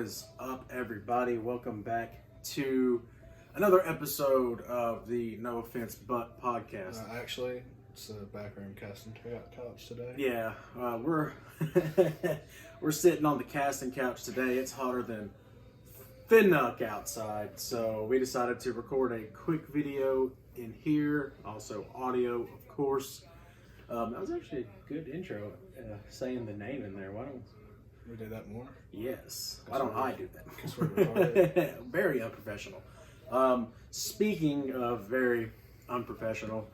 is up, everybody? Welcome back to another episode of the No Offense But podcast. Actually, it's a backroom casting couch today. Yeah, we're we're sitting on the casting couch today. It's hotter than Finnuck outside, so we decided to record a quick video in here, also audio, of course. That was actually a good intro, saying the name in there. Why don't we do that more? Yes. Why don't I do that? Because we're retarded. Very unprofessional. Speaking of very unprofessional,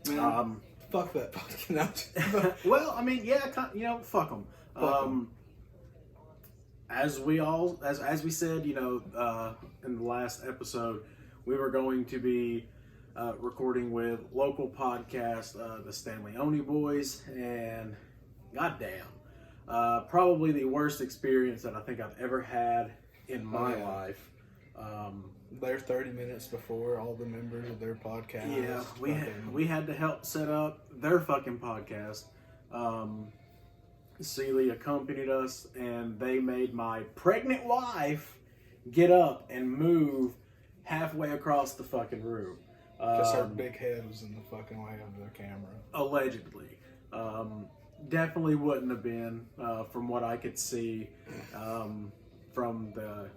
fuck that podcast. well, I mean, yeah, fuck them. As we said, in the last episode, we were going to be recording with local podcast, the Stanleyoni Boyz, and goddamn, probably the worst experience that I think I've ever had in my life. They're 30 minutes before all the members of their podcast. Yeah, we had to help set up their fucking podcast. Celie accompanied us, and they made my pregnant wife get up and move halfway across the fucking room. Because her big head was in the fucking way of the camera. Allegedly. Definitely wouldn't have been, from what I could see, from the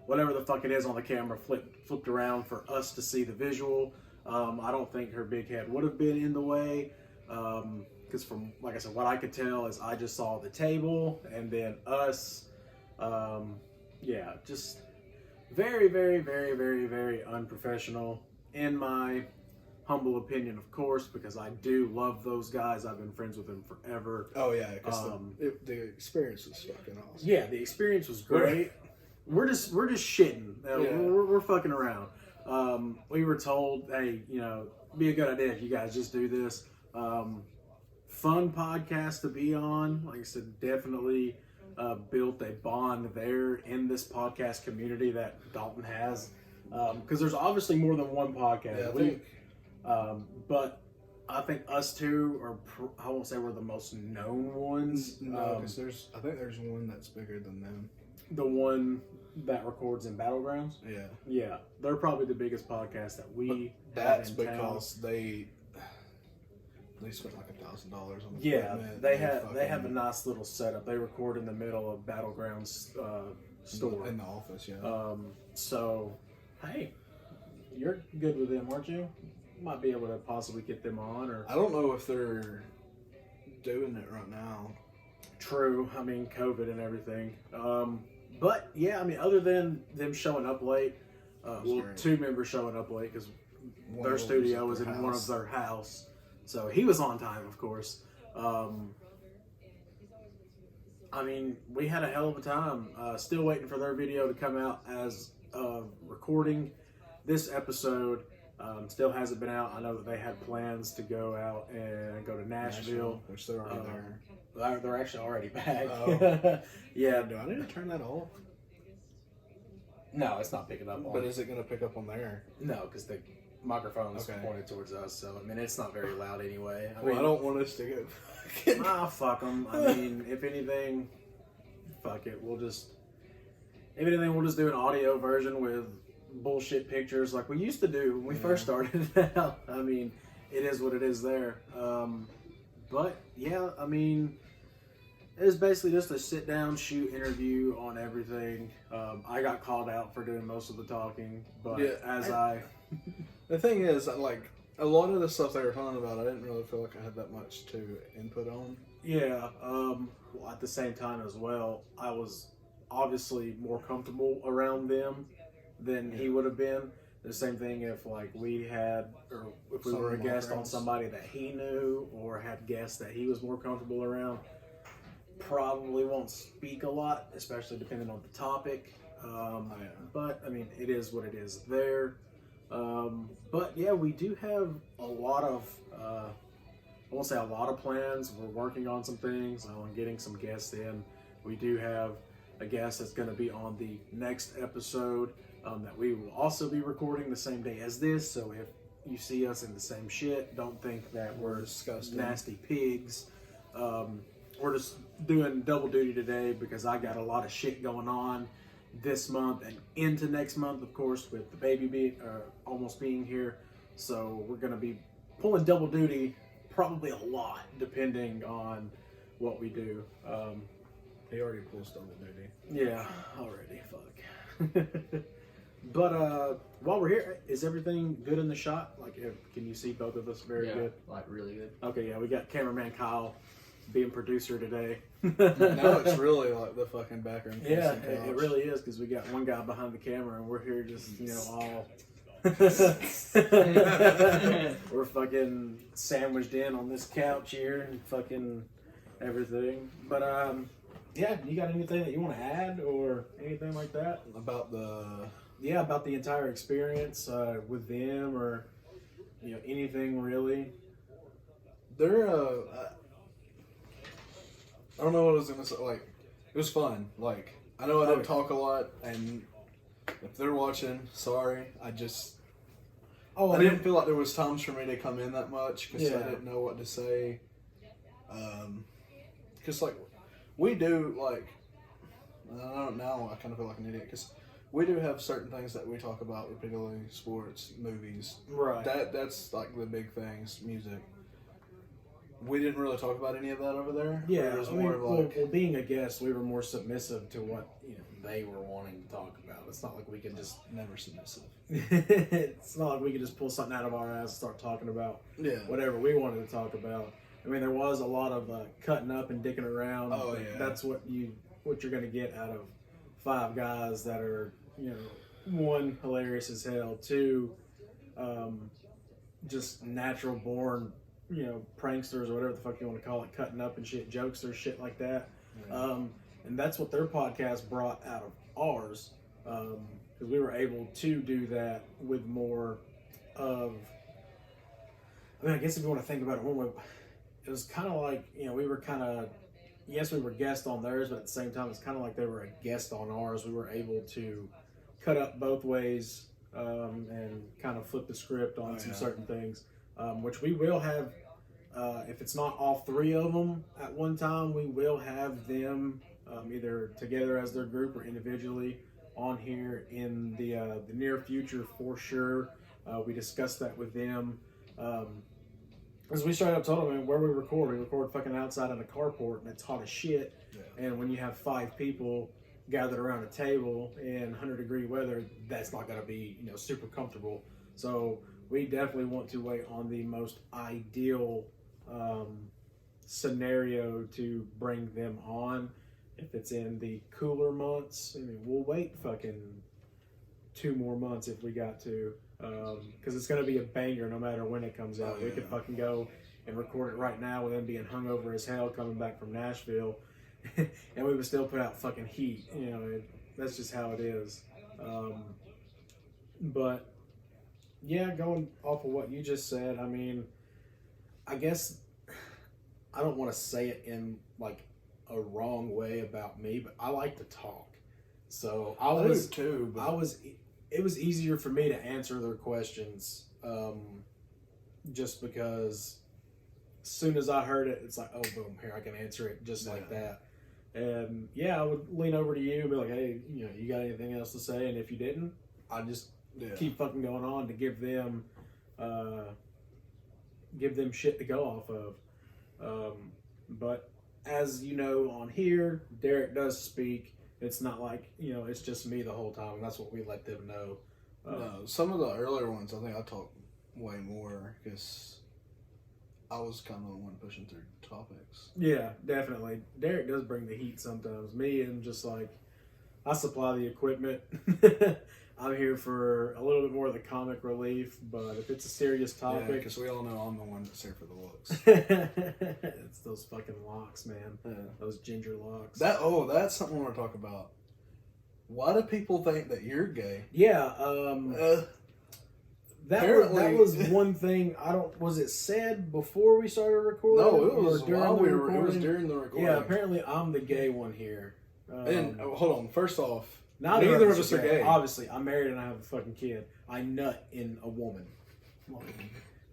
whatever the fuck it is on the camera flipped around for us to see the visual. I don't think her big head would have been in the way, because from, like I said, what I could tell is I just saw the table and then us. Just very, very, very, very, very unprofessional in my humble opinion, of course, because I do love those guys. I've been friends with them forever. Oh yeah, because the experience was fucking awesome. Yeah, the experience was great. We're just shitting. We're fucking around. We were told, hey, be a good idea if you guys just do this. Fun podcast to be on. Like I said, definitely built a bond there in this podcast community that Dalton has. Because there's obviously more than one podcast. But I think us two are, I won't say we're the most known ones. No, because I think there's one that's bigger than them. The one that records in Battlegrounds? Yeah. Yeah. They're probably the biggest podcast that we That's have in because town. they spent like $1,000 on the equipment. They have a nice little setup. They record in the middle of Battlegrounds store. In the office, yeah. So, hey, you're good with them, aren't you? Might be able to possibly get them on, or I don't know if they're doing it right now. True. I mean, COVID and everything. But yeah, I mean, other than them showing up late, two members showing up late because their studio was in one of their house, so he was on time, of course. I mean, we had a hell of a time. Still waiting for their video to come out as recording this episode. Still hasn't been out. I know that they had plans to go out and go to Nashville, which they're already there. They're actually already back. Yeah. Do I need to turn that off? No, it's not picking up on. But is it going to pick up on there? No, because the microphone's pointed towards us. So, I mean, it's not very loud anyway. I don't want us to get... fuck them. I mean, if anything, fuck it. If anything, we'll just do an audio version with bullshit pictures like we used to do when we first started out. I mean, it is what it is there. But yeah, I mean, it was basically just a sit down, shoot interview on everything. I got called out for doing most of the talking, but the thing is, like, a lot of the stuff they were talking about, I didn't really feel like I had that much to input on. Yeah. Well, at the same time as well, I was obviously more comfortable around them than he would have been. The same thing if we were a guest on somebody that he knew or had guests that he was more comfortable around. Probably won't speak a lot, especially depending on the topic. But I mean, it is what it is there. But yeah, we do have a lot of, I won't say a lot of plans. We're working on some things, on getting some guests in. We do have a guest that's going to be on the next episode. That we will also be recording the same day as this, so if you see us in the same shit, don't think that we're disgusting, nasty pigs. We're just doing double duty today because I got a lot of shit going on this month and into next month, of course, with the baby almost being here. So we're going to be pulling double duty, probably a lot, depending on what we do. He already pulls double duty. Yeah, already. Fuck. But while we're here, is everything good in the shot? Like, can you see both of us very good? Like really good. Okay, yeah, we got cameraman Kyle being producer today. Now it's really like the fucking background. Yeah, it really is, because we got one guy behind the camera and we're here just, all... we're fucking sandwiched in on this couch here and fucking everything. But, yeah, you got anything that you want to add or anything like that? About the... Yeah, about the entire experience with them, or anything really. They're I don't know what I was gonna say. Like, it was fun. Like, I know I didn't talk a lot, and if they're watching, sorry. I didn't feel like there was times for me to come in that much because I didn't know what to say. Because like we do like I don't know. I kind of feel like an idiot because we do have certain things that we talk about repeatedly: sports, movies. Right. That's like the big things. Music. We didn't really talk about any of that over there. Yeah, it was more of like well, being a guest, we were more submissive to what they were wanting to talk about. It's not like we can just never submissive. It's not like we could just pull something out of our ass and start talking about whatever we wanted to talk about. I mean, there was a lot of cutting up and dicking around. Oh yeah, that's what you're going to get out of 5 guys that are, one, hilarious as hell, 2, just natural born, pranksters or whatever the fuck you want to call it, cutting up and shit, jokesters, shit like that. Yeah. And that's what their podcast brought out of ours, because we were able to do that with more of, I guess if you want to think about it one way, it was kind of like, we were kind of, yes, we were guests on theirs, but at the same time, it's kind of like they were a guest on ours. We were able to cut up both ways and kind of flip the script on some certain things, which we will have, if it's not all 3 of them at one time, we will have them either together as their group or individually on here in the near future for sure. We discussed that with them. As we straight up told them, where we record fucking outside in a carport, and it's hot as shit. Yeah. And when you have 5 people gathered around a table in 100-degree weather, that's not going to be super comfortable. So we definitely want to wait on the most ideal scenario to bring them on. If it's in the cooler months, we'll wait fucking 2 more months if we got to. Because it's going to be a banger no matter when it comes out. We could fucking go and record it right now with them being hungover as hell coming back from Nashville, and we would still put out fucking heat. That's just how it is. But yeah, going off of what you just said, I guess I don't want to say it in like a wrong way about me, but I like to talk. So it was easier for me to answer their questions, just because as soon as I heard it, it's like, oh, boom, here, I can answer it just like that. And I would lean over to you and be like, hey, you got anything else to say? And if you didn't, I'd just keep fucking going on to give them shit to go off of. But as you know, on here, Derek does speak. It's not like, it's just me the whole time. And that's what we let them know. No, some of the earlier ones, I think I talked way more because I was kind of the one pushing through topics. Yeah, definitely. Derek does bring the heat sometimes. Me, and just like, I supply the equipment. I'm here for a little bit more of the comic relief, but if it's a serious topic... Yeah, because we all know I'm the one that's here for the looks. It's those fucking locks, man. Yeah. Those ginger locks. That's something I want to talk about. Why do people think that you're gay? Yeah, that was one thing. Was it said before we started recording? No, it was it was during the recording. Yeah, apparently I'm the gay one here. And hold on, first off, neither of us are gay. Obviously, I'm married and I have a fucking kid. I nut in a woman.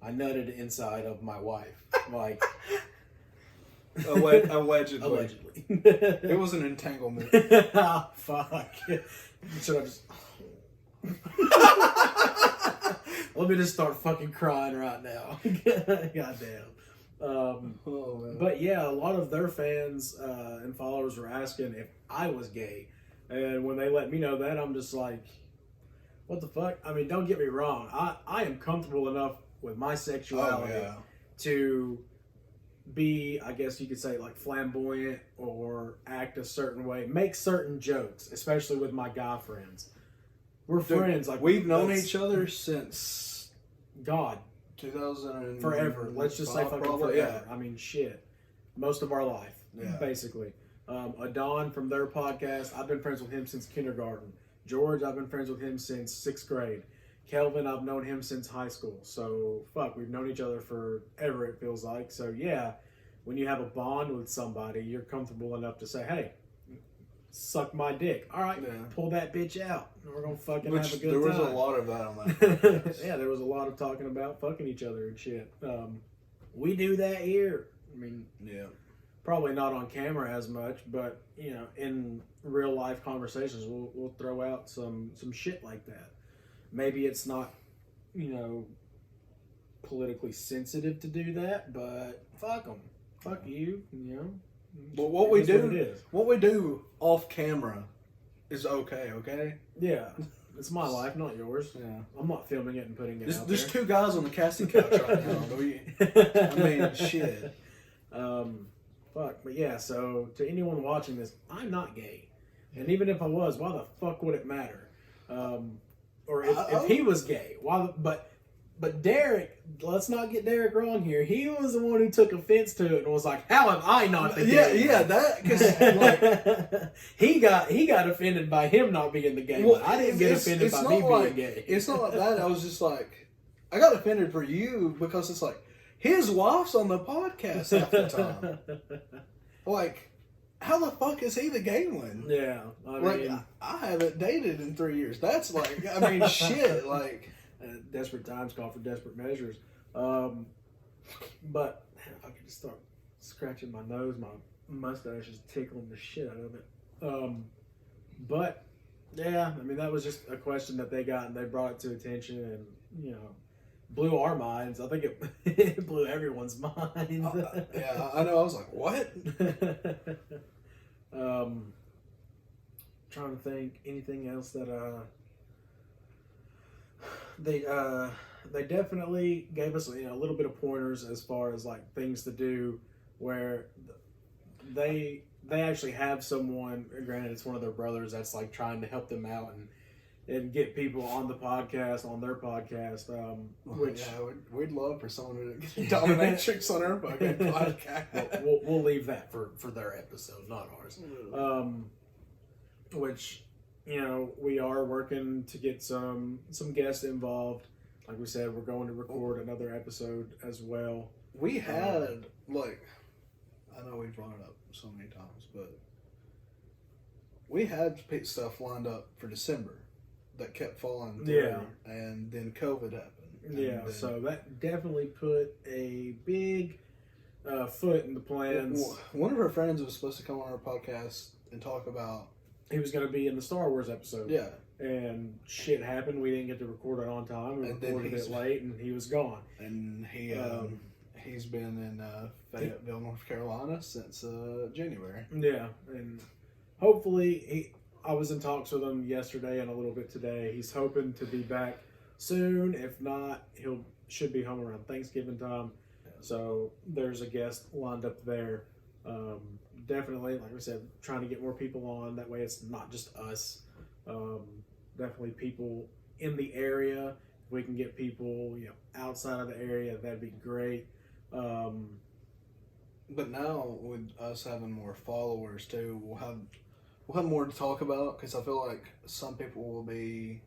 I nutted inside of my wife. Like, Allegedly. Allegedly. It was an entanglement. Oh, fuck. Should I just... Let me just start fucking crying right now. Goddamn. Oh, man. But yeah, a lot of their fans and followers were asking if I was gay. And when they let me know that, I'm just like, what the fuck? I mean, don't get me wrong. I am comfortable enough with my sexuality to be, I guess you could say, like flamboyant or act a certain way, make certain jokes, especially with my guy friends. We're friends. Like we've known each other since God, 2000 forever. Let's just say fucking probably, forever. I mean, shit, most of our life, basically. Adon from their podcast, I've been friends with him since kindergarten. George, I've been friends with him since 6th grade. Kelvin, I've known him since high school. So, fuck, we've known each other forever, it feels like. So, yeah, when you have a bond with somebody, you're comfortable enough to say, hey, suck my dick. All right, pull that bitch out. We're going to fucking have a good time. There was a lot of that on that. Yeah, there was a lot of talking about fucking each other and shit. We do that here. I mean, probably not on camera as much, but, you know, in real life conversations, we'll throw out some shit like that. Maybe it's not, you know, politically sensitive to do that, but fuck them. Fuck you, you know. But what we do off camera is okay? Yeah. It's my life, not yours. Yeah. I'm not filming it and putting it out There's there. 2 guys on the casting couch right now. I mean, shit. Fuck. But yeah, so to anyone watching this, I'm not gay. And even if I was, why the fuck would it matter? Or if he was gay, why? But Derek, let's not get Derek wrong here. He was the one who took offense to it and was like, "How am I not the gay?" Yeah, that because like he got offended by him not being the gay one. I didn't get offended by me being gay. It's not like that. I was just like, I got offended for you because it's like his wife's on the podcast half the time. Like, how the fuck is he the gay one? Yeah, I mean, I haven't dated in 3 years. That's like, I mean, shit. Like, desperate times call for desperate measures. But man, if I could just start scratching my nose, my mustache is tickling the shit out of it. But yeah, I mean, that was just a question that they got and they brought it to attention, and you know, blew our minds. I think it blew everyone's mind. Yeah, I know. I was like, what? Trying to think anything else that they definitely gave us, you know, a little bit of pointers as far as like things to do where they actually have someone, granted it's one of their brothers, that's like trying to help them out and get people on the podcast, on their podcast, which we'd love for someone to get dominatrix on our fucking podcast. We'll leave that for their episode, not ours. Which, you know, we are working to get some guests involved. Like we said, we're going to record another episode as well. We had, like, I know we've brought it up so many times, but we had stuff lined up for December that kept falling through. Yeah. And then COVID happened. Yeah, so that definitely put a big foot in the plans. One of our friends was supposed to come on our podcast and talk about... He was going to be in the Star Wars episode. Yeah. And shit happened. We didn't get to record it on time. We recorded it late, and he was gone. And he's been in Fayetteville, North Carolina since January. Yeah, and hopefully I was in talks with him yesterday and a little bit today. He's hoping to be back soon. If not, should be home around Thanksgiving time. Yeah. So there's a guest lined up there. Definitely, like I said, trying to get more people on. That way it's not just us. Definitely people in the area. If we can get people, you know, outside of the area, that'd be great. But now with us having more followers too, we'll have more to talk about, because I feel like some people will be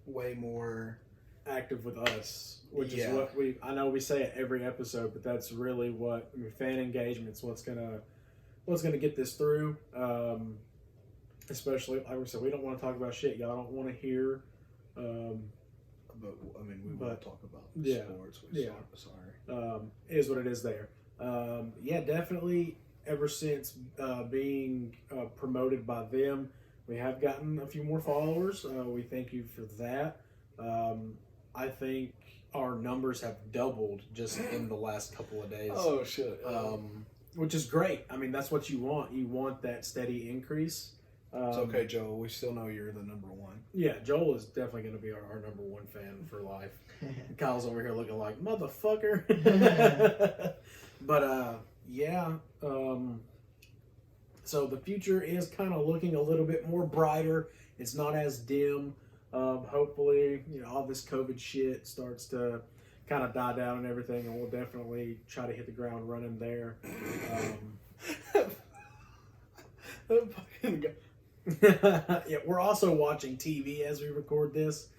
way more active with us, which is what I know we say it every episode, but that's really what, I mean, fan engagement's what's gonna get this through. Especially, like we said, we don't want to talk about shit y'all don't want to hear. But I mean, we want to talk about sports. Sorry. Is what it is there. Yeah, definitely. Ever since being promoted by them, we have gotten a few more followers. We thank you for that. I think our numbers have doubled just in the last couple of days. Oh shit! Which is great. I mean, that's what you want. You want that steady increase. It's okay, Joel. We still know you're the number one. Yeah, Joel is definitely going to be our number one fan for life. Kyle's over here looking like, motherfucker. But, yeah. So the future is kind of looking a little bit more brighter. It's not as dim. Hopefully, all this COVID shit starts to kind of die down and everything, and we'll definitely try to hit the ground running there. Yeah, we're also watching TV as we record this,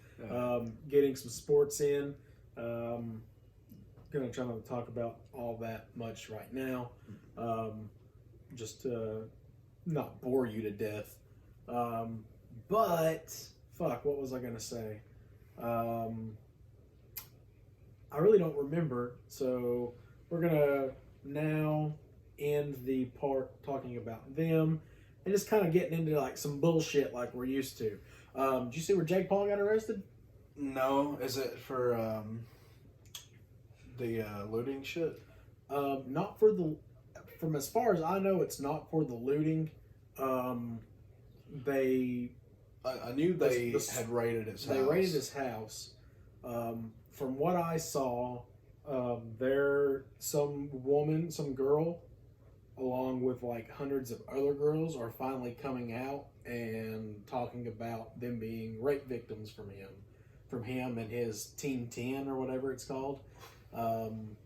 getting some sports in. Gonna try not to talk about all that much right now, just to not bore you to death. But fuck, what was I gonna say? I really don't remember, so we're gonna now end the part talking about them and just kind of getting into like some bullshit like we're used to. Did you see where Jake Paul got arrested? No, is it for the looting shit? Not for the. From as far as I know, it's not for the looting. They. I knew they had raided his house. They raided his house. From what I saw, some girl, along with like hundreds of other girls, are finally coming out and talking about them being rape victims from him and his Team 10 or whatever it's called.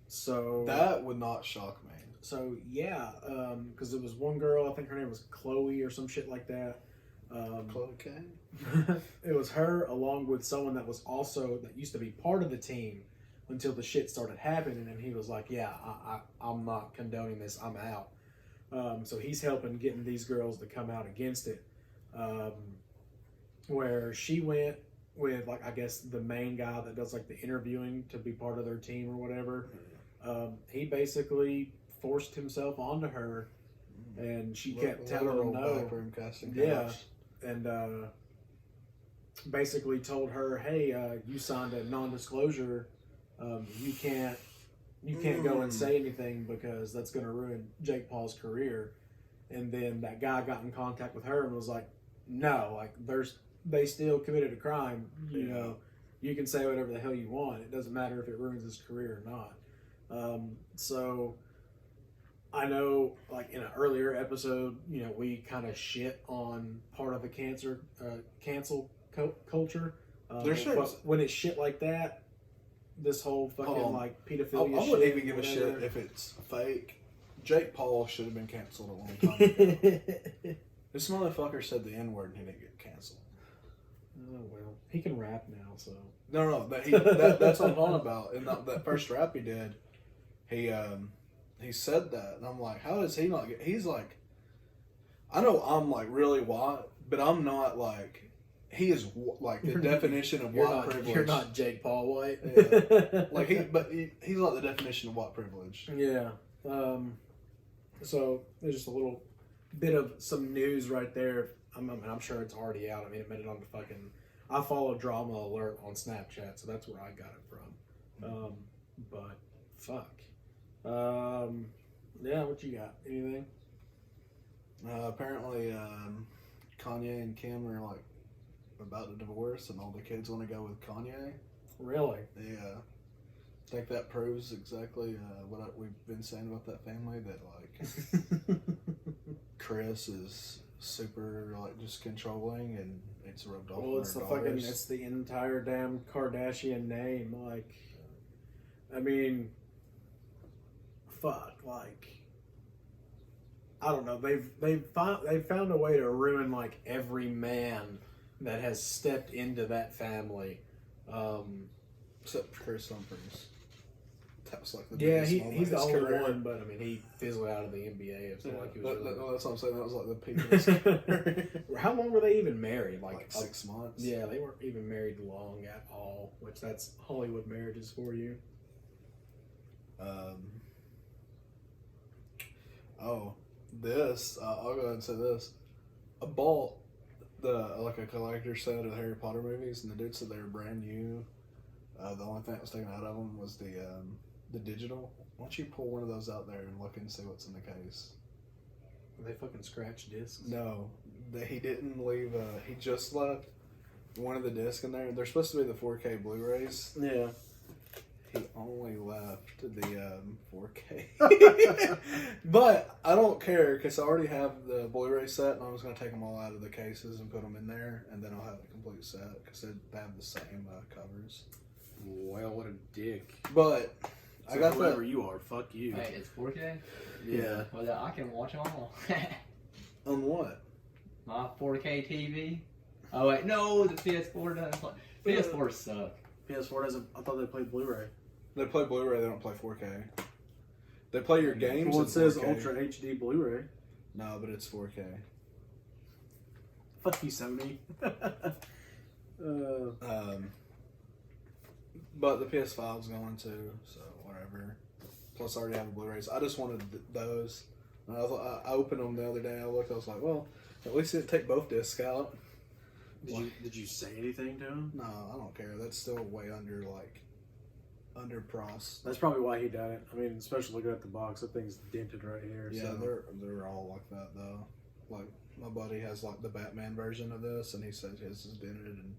So that would not shock me. So yeah, because it was one girl, I think her name was Chloe or some shit like that. Chloe K? It was her along with someone that used to be part of the team until the shit started happening, and he was like, yeah, I'm not condoning this, I'm out. So he's helping getting these girls to come out against it. Where she went with, like, I guess the main guy that does like the interviewing to be part of their team or whatever. He basically forced himself onto her, and she kept telling him no. Yeah, and basically told her, hey, you signed a non-disclosure. You can't go and say anything because that's going to ruin Jake Paul's career. And then that guy got in contact with her and was like, no, like they still committed a crime. You know, you can say whatever the hell you want. It doesn't matter if it ruins his career or not. So I know, like in an earlier episode, we kind of shit on part of the cancel culture. But when it's shit like that, this whole fucking like pedophilia I wouldn't shit, even give a shit if it's fake. Jake Paul should have been canceled a long time ago. This motherfucker said the N-word and he didn't get canceled. Oh well, he can rap now, so no. That's what I'm talking about. In that first rap he did, he said that, and I'm like, how does he not get? He's like, I know I'm like really white, but I'm not like. He is like the definition of white privilege. You're not Jake Paul white. Yeah. Like he's like the definition of white privilege. Yeah. So there's just a little bit of some news right there. I'm sure it's already out. I mean, it made it on the fucking. I follow Drama Alert on Snapchat, so that's where I got it from. But fuck. Yeah, what you got? Anything? Apparently, Kanye and Kim are like about to divorce, and all the kids want to go with Kanye. Really? Yeah. I think that proves exactly what we've been saying about that family. That like Chris is super like just controlling, and it's rubbed off. Well, it's the fucking. It's the entire damn Kardashian name. Like, I mean, fuck. Like, I don't know. They've found a way to ruin like every man that has stepped into that family. Except for Chris Humphries. That was like the he's the only one, but I mean, he fizzled out of the NBA. So like he was that's what I'm saying. That was like the peak of his career. How long were they even married? Like 6 months. Yeah, they weren't even married long at all, which that's Hollywood marriages for you. Oh, this I'll go ahead and say this. I bought a collector set of the Harry Potter movies, and the dude said they were brand new. The only thing that was taken out of them was the digital. Why don't you pull one of those out there and look and see what's in the case? They fucking scratch discs. No, he didn't leave. He just left one of the discs in there. They're supposed to be the 4K Blu-rays. Yeah. He only left the 4K. But I don't care because I already have the Blu-ray set, and I'm just going to take them all out of the cases and put them in there, and then I'll have the complete set because they have the same covers. Well, what a dick. But So I got whoever you are, fuck you. Hey, it's 4K? Yeah. Well, I can watch them all. On what? My 4K TV. Oh, wait, no, the PS4 doesn't play. PS4 suck. PS4 doesn't. I thought they played Blu-ray. They play Blu-ray, they don't play 4K. They play your games. Well, in it says 4K. Ultra HD Blu-ray. No, but it's 4K. Fuck you, Sony. But the PS5's going to, so whatever. Plus, I already have the Blu-rays. I just wanted those. And I opened them the other day. I looked. I was like, well, at least it didn't take both discs out. Did you say anything to him? No, I don't care. That's still way under pros. That's probably why he done it. I mean, especially looking at the box, that thing's dented right here. Yeah, so. they're all like that though. Like my buddy has like the Batman version of this, and he says his is dented, and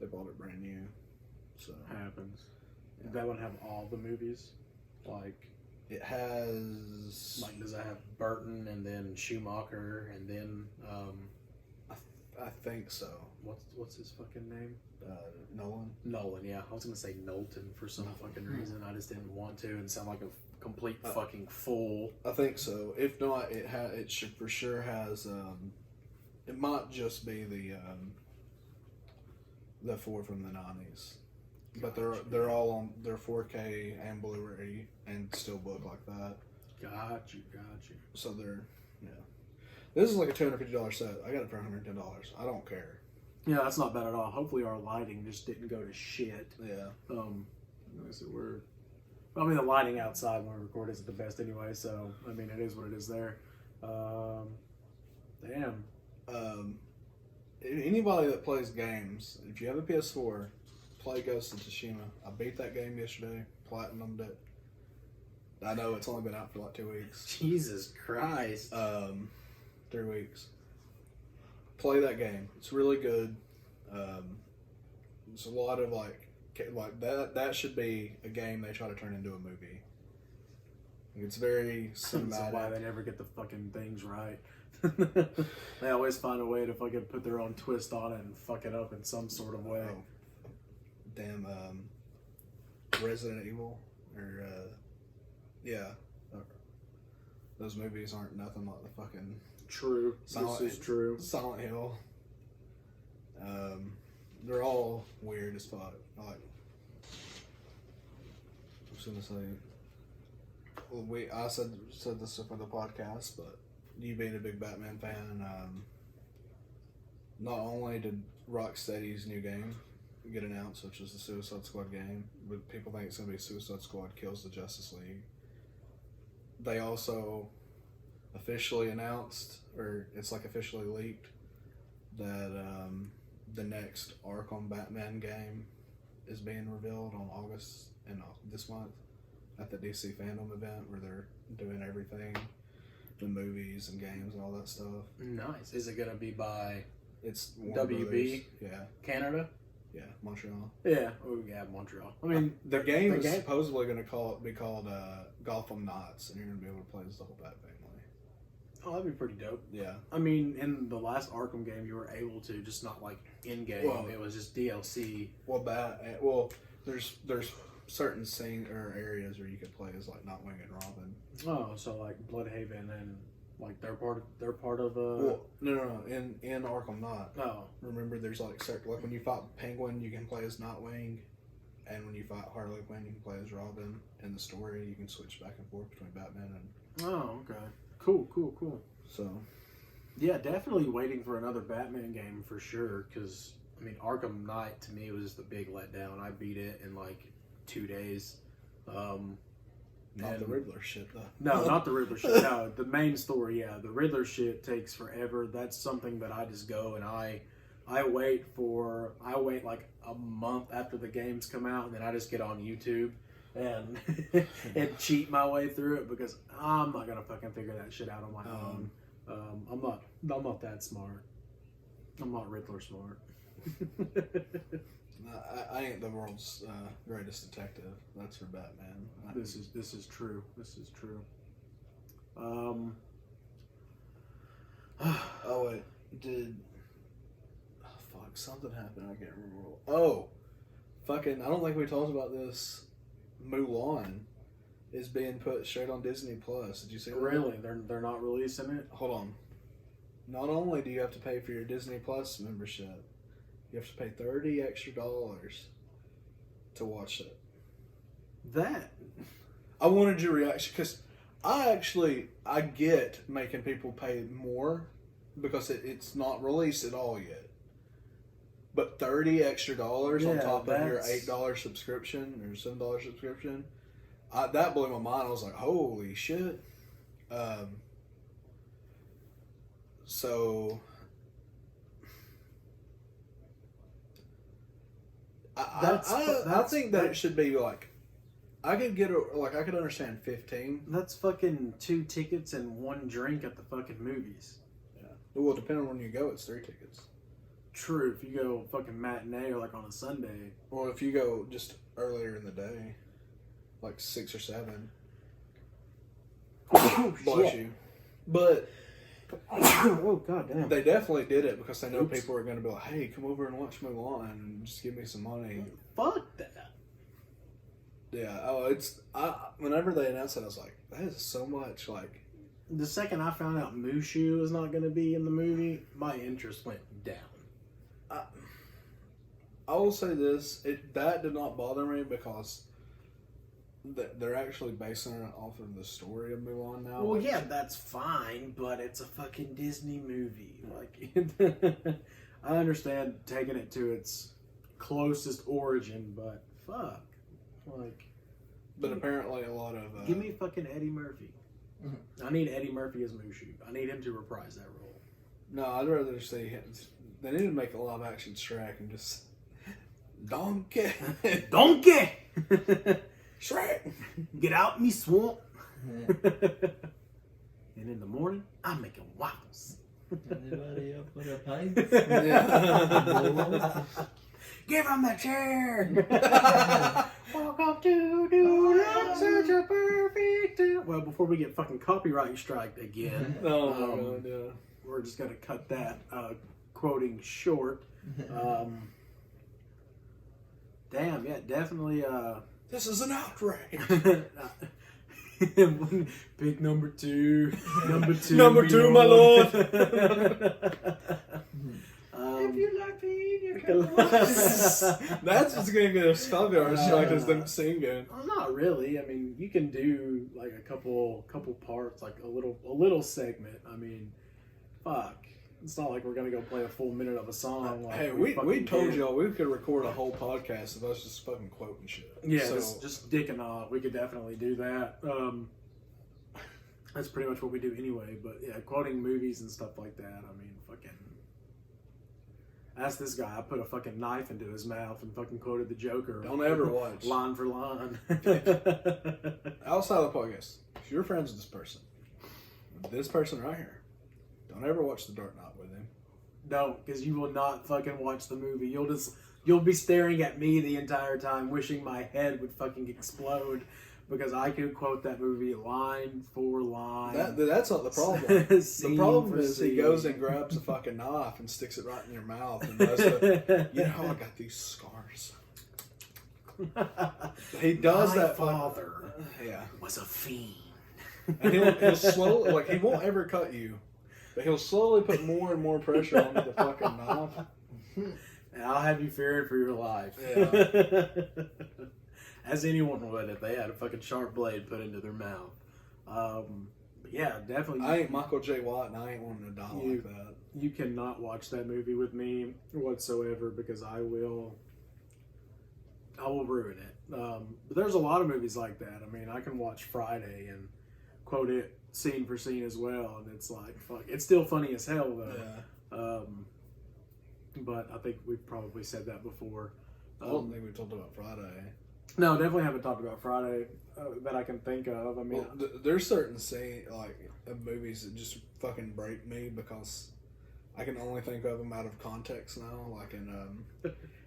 they bought it brand new. So Happens. Yeah. Did that one have all the movies? Like, it has. like does that have Burton and then Schumacher and then I think so. what's his fucking name? Nolan. Nolan. Yeah, I was gonna say Knowlton for some fucking reason. I just didn't want to and sound like a complete fucking fool. I think so. If not, it should for sure has. It might just be the four from the 90s. But they're all on their 4K and Blu-ray and still look like that. Got you. So they're This is like a $250 set. I got it for $110. I don't care. Yeah, that's not bad at all. Hopefully our lighting just didn't go to shit. Yeah. I mean, the lighting outside when we record isn't the best anyway, so I mean it is what it is there. Damn. Anybody that plays games, if you have a PS4, play Ghost of Tsushima. I beat that game yesterday, platinumed it. I know it's only been out for like 2 weeks. Jesus Christ. 3 weeks. Play that game. It's really good. There's a lot of like that should be a game they try to turn into a movie. It's very cinematic. That's why they never get the fucking things right. They always find a way to fucking put their own twist on it and fuck it up in some sort of way. Damn, Resident Evil or those movies aren't nothing like the fucking True. This is true. Silent Hill. They're all weird as fuck. Like, I was gonna say, I said this for the podcast, but you being a big Batman fan, not only did Rocksteady's new game get announced, which is the Suicide Squad game, but people think it's gonna be Suicide Squad Kills the Justice League. They also officially announced, or it's like officially leaked, that the next Arkham Batman game is being revealed on August and this month at the DC Fandom event where they're doing everything, the movies and games and all that stuff. Nice. Is it gonna be by It's Warner WB? Brothers. Yeah, Canada? yeah, Montreal. Yeah. Oh yeah, Montreal. I mean, The game is supposedly going to be called Gotham Knights, and you're going to be able to play as the whole Bat family. oh, that'd be pretty dope. Yeah. I mean, in the last Arkham game, you were able to, just not like in game. Well, it was just DLC. Well, there's certain scene or areas where you could play as like Nightwing and Robin. Oh, so like Bloodhaven and like they're part of Well, no. In Arkham Knight, Oh, remember there's like certain, like when you fight Penguin, you can play as Nightwing, and when you fight Harley Quinn, you can play as Robin. In the story, you can switch back and forth between Batman and. oh, okay, cool. So. Yeah, definitely waiting for another Batman game for sure. Because I mean, Arkham Knight to me was the big letdown. I beat it in like 2 days. Not the Riddler shit, though. No, not the Riddler shit. No, the main story, yeah. The Riddler shit takes forever. That's something that I just go and I wait like a month after the games come out, and then I just get on YouTube and and cheat my way through it because I'm not gonna fucking figure that shit out on my own. I'm not that smart. I'm not Riddler smart. I ain't the world's greatest detective. That's for Batman. This is true. This is true. Oh wait, fuck, something happened. I can't remember. Oh, fucking! I don't think we talked about this. Mulan is being put straight on Disney Plus. Did you see that? Really? They're not releasing it? Hold on. Not only do you have to pay for your Disney Plus membership, you have to pay $30 extra to watch it. That I wanted your reaction because I get making people pay more because it's not released at all yet. But $30 extra on top of your $8 subscription or $7 subscription, that blew my mind. I was like, holy shit. So I think that it should be like, I could understand 15. That's fucking 2 tickets and 1 drink at the fucking movies. Yeah. Well, depending on when you go, it's 3 tickets. True, if you go fucking matinee or like on a Sunday. Or if you go just earlier in the day, like 6 or 7. Bless you. But oh god damn. They definitely did it because they know people are going to be like, hey, come over and watch Mulan and just give me some money. Fuck that. Yeah, whenever they announced it, I was like, that is so much, like... The second I found out Mushu was not going to be in the movie, my interest went down. I will say this, that did not bother me because they're actually basing it off of the story of Mulan now. Well, yeah, that's fine, but it's a fucking Disney movie. Like, I understand taking it to its closest origin, but fuck. Like, but apparently a lot of... give me fucking Eddie Murphy. Mm-hmm. I need Eddie Murphy as Mushu. I need him to reprise that role. No, I'd rather see him... They need to make a live action Shrek and just... Donkey! Donkey! Shrek! Get out me swamp! And in the morning, I'm making waffles. Anybody up with a pipe? Yeah. Give him the chair! Welcome to do not such a perfect day. Well, before we get fucking copyright striked again, oh my god, yeah. We're just gonna cut that quoting short. Damn, yeah, definitely. This is an outrage. Pick number 2. Number 2, my lord. If you like me, That's what's gonna get a copyright strike is them singing. Well, not really. I mean, you can do like a couple parts, like a little segment. I mean, fuck. It's not like we're gonna go play a full minute of a song. Like hey, we told y'all we could record a whole podcast of us just fucking quoting shit. Yeah, so, just dicking off. We could definitely do that. That's pretty much what we do anyway. But yeah, quoting movies and stuff like that. I mean, fucking. Ask this guy. I put a fucking knife into his mouth and fucking quoted the Joker. Don't ever watch line for line. Outside of the podcast, if you're friends with this person right here, don't ever watch The Dark Knight with him. No, because you will not fucking watch the movie. You'll be staring at me the entire time, wishing my head would fucking explode because I could quote that movie line for line. That's not the problem. The problem is he goes and grabs a fucking knife and sticks it right in your mouth and does you know how I got these scars. He does my that. Father yeah, was a fiend. And he'll slowly, like, he won't ever cut you, but he'll slowly put more and more pressure onto the fucking knife. And I'll have you fearing for your life. Yeah. As anyone would if they had a fucking sharp blade put into their mouth. But yeah, definitely. I ain't Michael J. White, and I ain't wanting to die like that. You cannot watch that movie with me whatsoever because I will I will ruin it. But there's a lot of movies like that. I mean, I can watch Friday and quote it scene for scene as well, and it's like, fuck. It's still funny as hell, though. But I think we've probably said that before. I don't think we talked about Friday. No, definitely haven't talked about Friday that I can think of. I mean, there's certain movies that just fucking break me because I can only think of them out of context now. Like in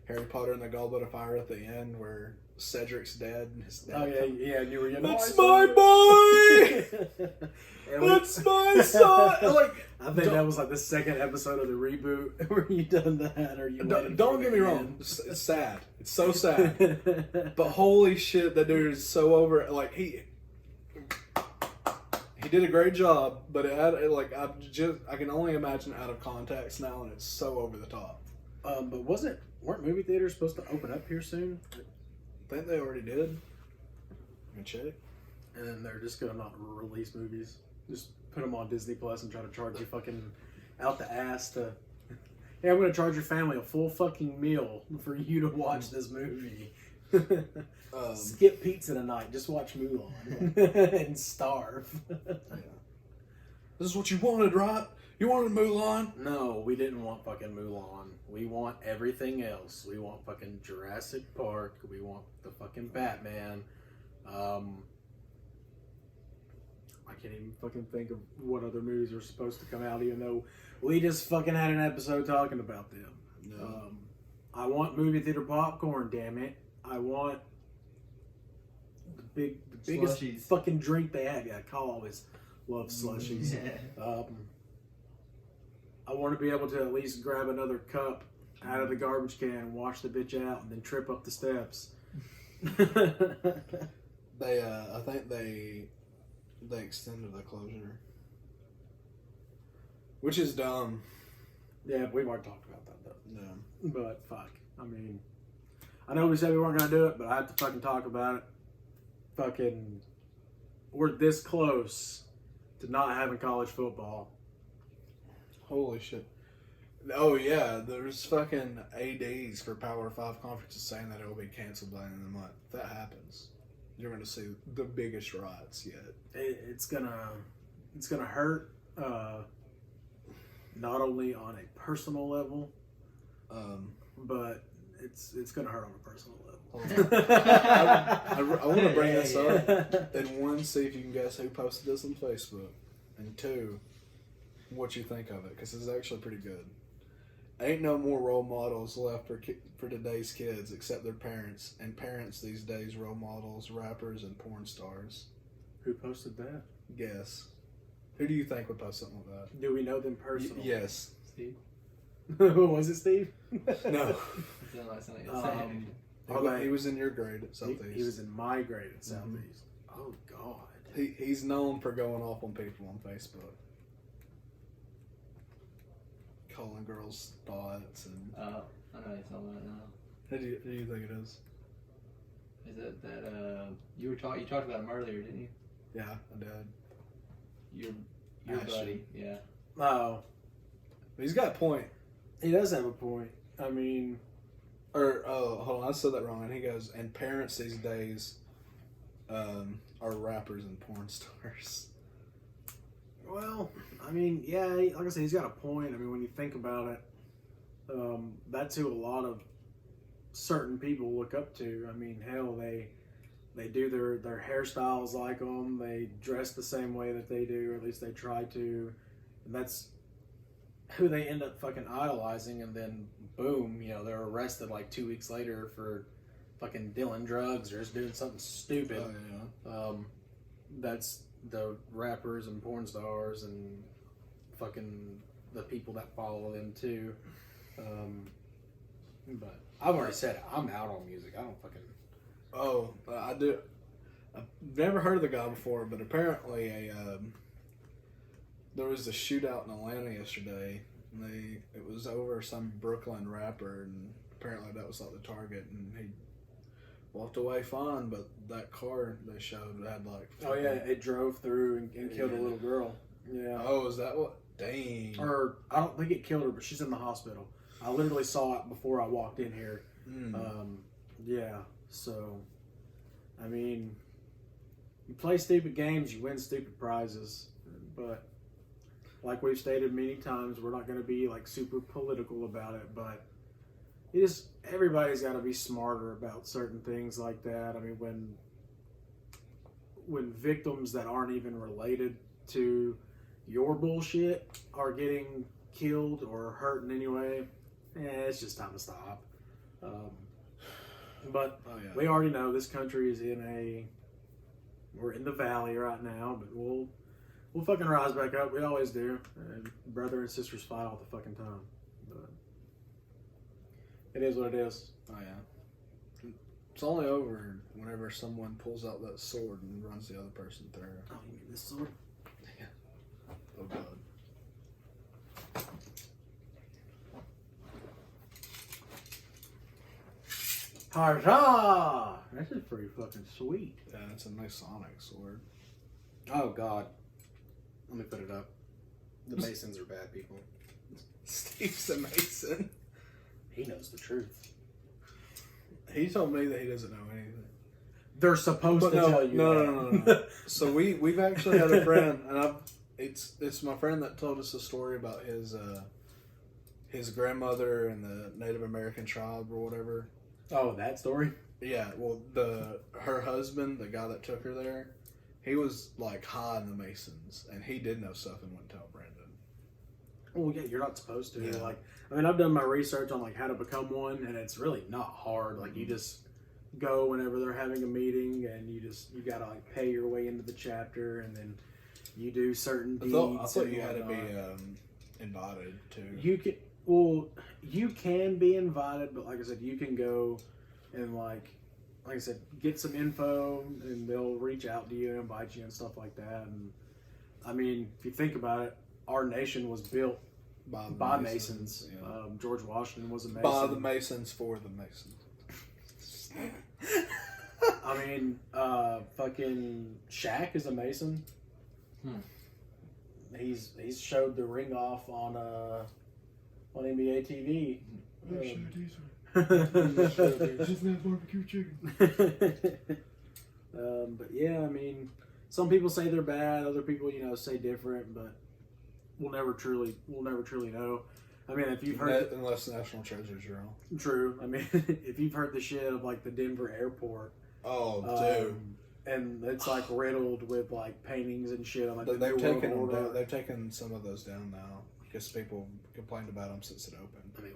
Harry Potter and the Goblet of Fire at the end, where Cedric's dead and his dad. oh yeah, and you were getting That's my boy. That's my son. Like, I think that was like the second episode of the reboot where you done that, or you. Don't get me wrong. It's sad. It's so sad. But holy shit, that dude is so over. Like he did a great job, but it had I can only imagine out of context now, and it's so over the top. But weren't movie theaters supposed to open up here soon? I think they already did. Let me check. And then they're just gonna not release movies. Just put them on Disney Plus and try to charge you fucking out the ass to. Hey, I'm gonna charge your family a full fucking meal for you to watch this movie. Skip pizza tonight. Just watch Mulan and starve. Yeah. This is what you wanted, right? You wanted Mulan? No, we didn't want fucking Mulan. We want everything else. We want fucking Jurassic Park. We want the fucking Batman. I can't even fucking think of what other movies are supposed to come out, even though we just fucking had an episode talking about them. No. I want movie theater popcorn, damn it. I want the biggest Slushies. fucking drink they have. Yeah, Kyle always loves slushies. Yeah. I want to be able to at least grab another cup out of the garbage can and wash the bitch out and then trip up the steps. I think they extended the closure, which is dumb. Yeah, we've already talked about that though. Yeah. But fuck, I mean, I know we said we weren't gonna do it, but I have to fucking talk about it. Fucking, we're this close to not having college football. Holy shit. Oh yeah, there's fucking ADs for Power 5 conferences saying that it will be canceled by the end of the month. If that happens, you're going to see the biggest riots yet. It's gonna hurt, not only on a personal level, but it's gonna hurt on a personal level. I want to bring this up, and one, see if you can guess who posted this on Facebook, and two, what you think of it, because it's actually pretty good. Ain't no more role models left for today's kids except their parents, and parents these days role models, rappers, and porn stars. Who posted that? Guess. Who do you think would post something like that? Do we know them personally? Yes. Steve? Was it Steve? No. He was in your grade at Southeast. He was in my grade at Southeast. Mm-hmm. Oh God. He's known for going off on people on Facebook. Calling girls thoughts and. I know you're talking about it now. Who do you think it is? Is it that you talked about him earlier, didn't you? Yeah, I did. Your Ashton. buddy, yeah. Oh, He's got a point. he does have a point. I mean, Hold on, I said that wrong. And he goes, and parents these days are rappers and porn stars. well, I mean, yeah, like I said, he's got a point. I mean, when you think about it, that's who a lot of certain people look up to. I mean, hell, they do their hairstyles like them. They dress the same way that they do, or at least they try to. And that's who they end up fucking idolizing. And then, boom, they're arrested like 2 weeks later for fucking dealing drugs or just doing something stupid. Oh, yeah. That's the rappers and porn stars and fucking the people that follow them too. But I've already said it. I'm out on music. I don't fucking. Oh, I do. I've never heard of the guy before, but apparently there was a shootout in Atlanta yesterday. And it was over some Brooklyn rapper, and apparently that was like the target, and he walked away fine. But that car they showed had like. Oh yeah, it drove through and killed a little girl. Yeah. Oh, is that what? Dang. Or I don't think it killed her, but she's in the hospital. I literally saw it before I walked in here. Yeah. So, I mean, you play stupid games, you win stupid prizes. But like we've stated many times, we're not going to be like super political about it. But everybody's got to be smarter about certain things like that. I mean, when victims that aren't even related to your bullshit are getting killed or hurt in any way, it's just time to stop. But we already know this country is we're in the valley right now, but we'll fucking rise back up. We always do. And brother and sisters fight all the fucking time. But it is what it is. Oh yeah. It's only over whenever someone pulls out that sword and runs the other person through. Oh, you mean this sword? Yeah. Oh god. Harja! This is pretty fucking sweet. Yeah, it's a nice Sonic sword. Oh God. Let me put it up. The Masons are bad people. Steve's a Mason. He knows the truth. He told me that he doesn't know anything. They're supposed to tell you. No. So we've actually had a friend, and it's my friend that told us a story about his grandmother and the Native American tribe or whatever. Oh, that story? Yeah, well, her husband, the guy that took her there, he was like high in the Masons, and he did know stuff and wouldn't tell Brandon. Well, yeah, you're not supposed to. Yeah. Like, I mean, I've done my research on like how to become one, and it's really not hard. Like, you just go whenever they're having a meeting, and you gotta like pay your way into the chapter, and then you do certain deeds. I thought you had to be invited to. You can be invited, but like I said, you can go and like I said, get some info, and they'll reach out to you and invite you and stuff like that. And I mean, if you think about it, our nation was built by Masons. Yeah. George Washington was a Mason. By the Masons for the Masons. I mean, fucking Shaq is a Mason. He's showed the ring off on NBA TV. Just not barbecue chicken. But yeah, I mean, some people say they're bad, other people, say different, but we'll never truly know. I mean, if you've heard unless National Treasure's real. True. I mean, if you've heard the shit of like the Denver airport. Oh, dude. And it's like riddled with like paintings and shit. On, like, they've taken some of those down now because people complained about them since it opened. I mean,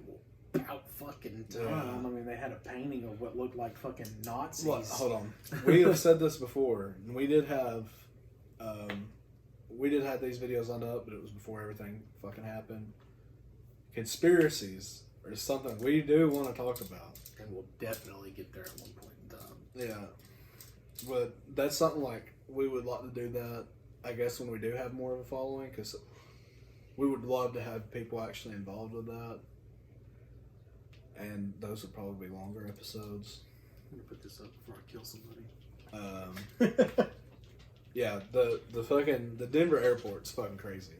about fucking time. Yeah. I mean, they had a painting of what looked like fucking Nazis. Look, hold on. We have said this before, and we did have these videos on up, but it was before everything fucking happened. Conspiracies are something we do want to talk about, and we'll definitely get there at one point in time. Yeah, but that's something like we would like to do that. I guess when we do have more of a following, because we would love to have people actually involved with that. And those would probably be longer episodes. I'm gonna put this up before I kill somebody. Yeah, the Denver airport's fucking crazy.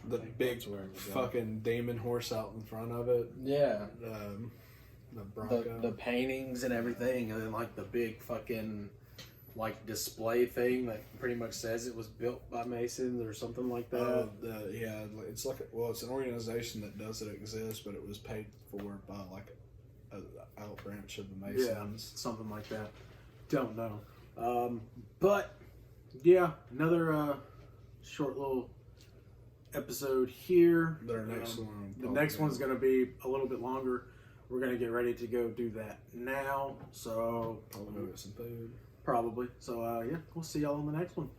The big fucking demon horse out in front of it. Yeah. The Bronco. The paintings and everything, and then like the big fucking like display thing that pretty much says it was built by Masons or something like that. Yeah, it's like it's an organization that doesn't exist, but it was paid for by like an out branch of the Masons. Yeah, something like that. Don't know. But yeah, another short little episode here. The next one's going to be a little bit longer. We're going to get ready to go do that now. So probably go get some food. Probably. So yeah, we'll see y'all on the next one.